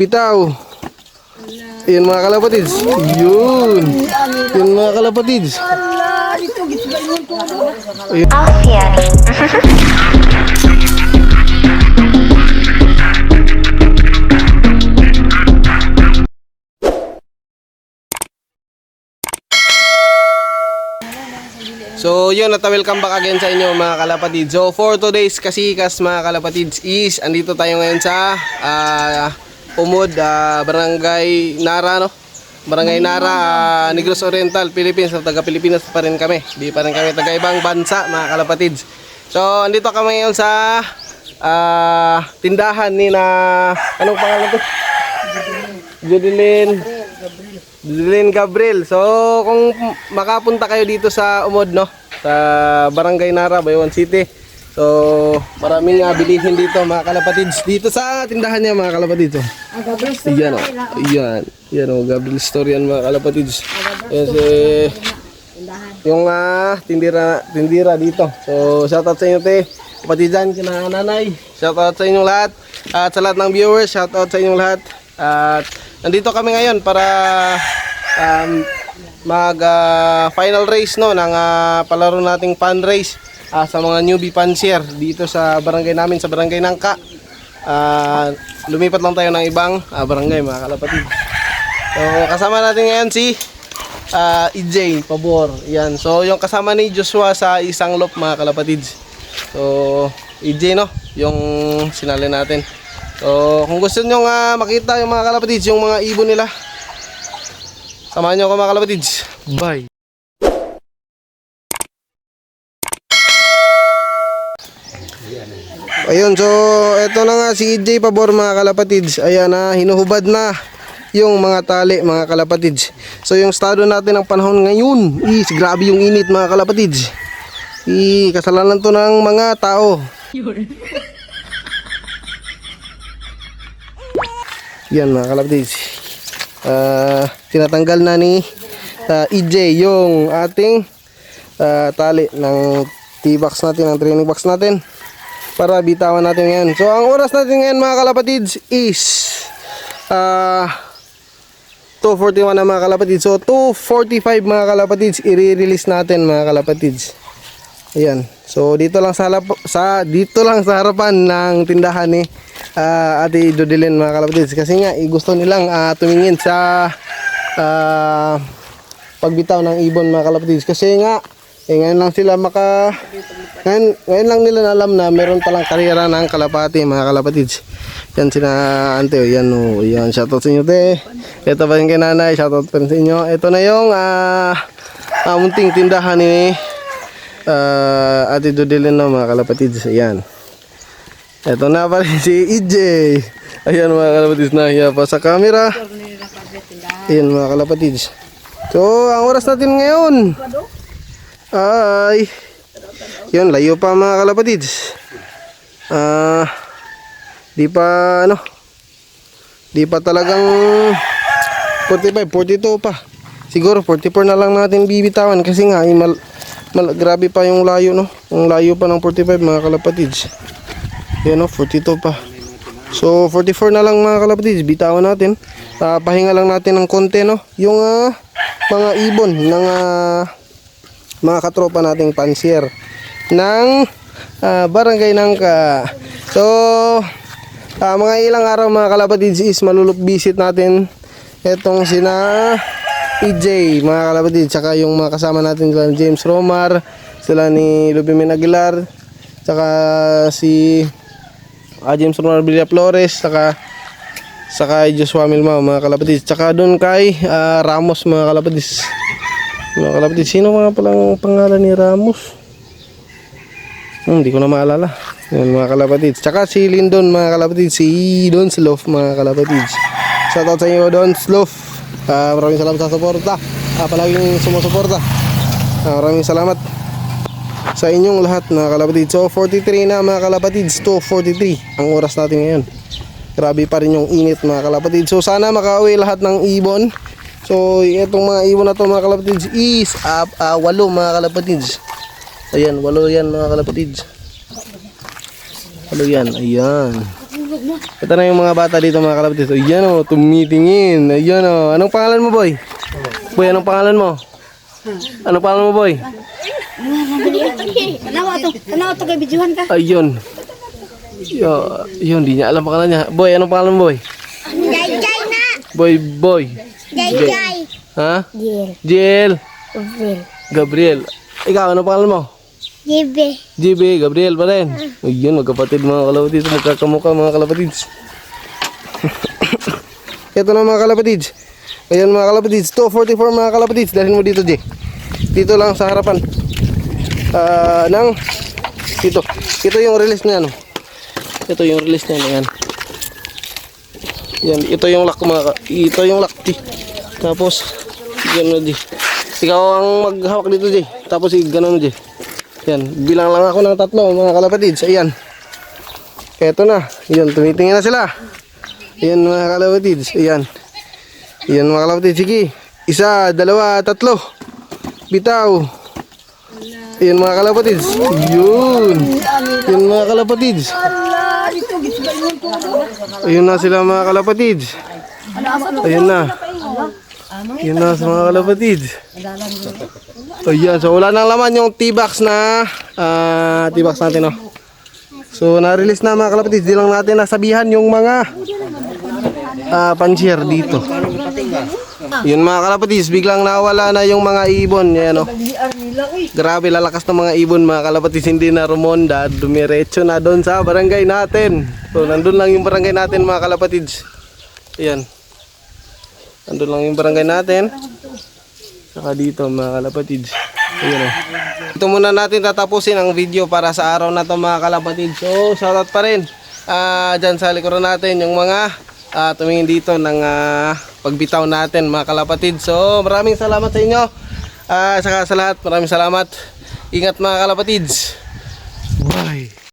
Bitaw. Yan mga kalapatids. Yun. Yun mga kalapatids. So yun, at welcome back again sa inyo mga kalapatids. So for today's kasikas mga kalapatids is andito tayo ngayon sa Umod, Barangay Nara, no? Barangay Nara, Negros Oriental, Philippines. So taga Pilipinas pa rin kami. Di pa rin kami taga ibang bansa mga kalapatids. So andito kami ngayon sa tindahan ni na anong pangalan to? Judeline Gabriel. So kung makapunta kayo dito sa Umod, no, sa Barangay Nara, Bayawan City. So maraming bilihin dito mga kalapatids. Dito sa tindahan niya mga kalapatids. Ayan o. Ayan o. Gabriel Store yan mga kalapatids. Ayan si yung tindira dito. So shoutout sa inyo te. Kapatidan kina nanay. Shoutout sa inyong lahat. At sa lahat ng viewers, shoutout sa inyong lahat. At nandito kami ngayon para mag final race, no, ng palaro nating fun race sa mga newbie fancier dito sa barangay namin, sa barangay Nangka. Lumipat lang tayo ng ibang barangay mga kalapatid. So kasama natin ngayon si EJ Pabor. Yan. So yung kasama ni Joshua sa isang loop mga kalapatids. So EJ, no, yung sinali natin. So kung gusto nyo makita yung mga kalapatids, yung mga ibon nila, samahan nyo ako mga kalapatids. Bye! Ayun, so eto na nga si EJ Pabor mga kalapatids. Ayan na, hinuhubad na yung mga tali mga kalapatids. So yung estado natin ng panahon ngayon is grabe yung init mga kalapatids. Kasalanan to ng mga tao. Yan mga kalapatids. Tinatanggal na ni EJ yung ating tali ng T-box natin, ng training box natin, para bitawan natin ngayon. So ang oras natin ngayon mga kalapatids is 2:41 na mga kalapatids. So 2:45 mga kalapatids i-release natin mga kalapatids. Ayan. So dito lang sa harapan ng tindahan ni Ate Judeline mga kalapatids, kasi nga gusto nilang tumingin sa pagbitaw ng ibon mga kalapatids, kasi nga ngayon lang sila ngayon lang nila alam na meron palang karera ng kalapati mga kalapatids. Yan sina ante, yan o, yan, shoutout sa inyo te. Ito pa yung kay nanay, shoutout pa rin sa inyo. Ito na yung munting tindahan ni Ate Judeline na mga kalapatids. Ayan. Ito na pa rin si EJ. Ayan mga kalapatids, nahiya pa sa camera. Ayan mga kalapatids. So ang oras natin ngayon ay yun, layo pa mga kalapatids. Di pa talagang 45, 42 pa. Siguro 44 na lang natin bibitawan, kasi nga grabe pa yung layo, no? Yung layo pa ng 45 mga kalapatids. Yan, no, 42 pa. So 44 na lang mga kalapatids, bitawan natin. Pahinga lang natin ng konti, no? Yung mga ibon ng mga katropa nating pansier ng Barangay Nangka. So mga ilang araw mga kalapatids is malulup visit natin etong sina EJ mga kalapatids, saka yung mga kasama natin sila James Romar, sila ni Lubimin Aguilar, saka si James Romar Villaflores, saka Joshua Milmao mga kalapatids, saka doon kay Ramos mga kalapatids. Mga kalapatids, sino mga palang pangalan ni Ramos? Hindi ko na maalala. Yan mga kalapatids. Tsaka si Lindon mga kalapatids, si Don Slof mga kalapatids. Shoutout sa inyo Don Slof. Maraming salamat sa suporta. Palaging sumusuporta. Maraming salamat sa inyong lahat mga kalapatids. So 43 na mga kalapatids, 2:43 ang oras natin ngayon. Grabe pa rin yung init mga kalapatids. So sana makauwi lahat ng ibon. So itong mga ibon na to mga kalapatids is 8 mga kalapatids. Ayan, 8 yan mga kalapatids. 8 yan, ayan. Ito na yung mga bata dito mga kalapatids. Ayan o, tumitingin. Ayan o. Anong pangalan mo, boy? Boy, anong pangalan mo? Anong pangalan mo, boy? Tanawa to kay bidyuhan ka. Ayun. Yun, di niya alam pangalan niya. Boy, anong pangalan mo, boy? Jay na. Boy. Jay. Ha? Jill. Jiel. Uvil. Gabriel. Ikaw, anong pangalan mo? Jibe. JB, Gabriel pa rin. Ayun, magkapatid mga kalapatids. Magkakamukha mga kalapatids. Ito na mga kalapatids. Ayan mga kalapatids. 244 mga kalapatids. Dalhin mo dito, J. Dito lang sa harapan. Dito. Ito yung release niya, no? Ito yung release niya, ayan. Yan, ito yung lock mga ito yung lock, J. Tapos, yan mo, J. Ikaw ang maghawak dito, J. Tapos, gano'n, J. Yan, bilang lang ako ng 3 mga kalapatids. Ayan. Eto na. Yan, tumitingin na sila. Ayan mga kalapatids. Ayan. Ayan mga kalapatids. Sige. 1, 2, 3. Bitaw. Ayan mga kalapatids. Yun. Ayan mga kalapatids. Ayan na sila mga kalapatids. Ayan na. Ayan na sa mga kalapatids. Ayan, so wala nang laman yung T-box na T-box natin, no? So na-release na mga kalapatids. Di lang natin nasabihan yung mga pansier dito. Yun mga kalapatids, biglang nawala na yung mga ibon. Yan, no? Grabe, lalakas ng mga ibon mga kalapatids. Hindi na rumonda, dumiretso na doon sa barangay natin. So nandun lang yung barangay natin mga kalapatids. Ayan, nandun lang yung barangay natin. Saka dito mga kalapatids. Ayan, oh. Ito muna natin tatapusin ang video para sa araw na to mga kalapatids. So shoutout pa rin dyan sa likuran natin yung mga tumingin dito ng pagbitaw natin mga kalapatids. So maraming salamat sa inyo. Saka sa lahat maraming salamat. Ingat mga kalapatids. Bye.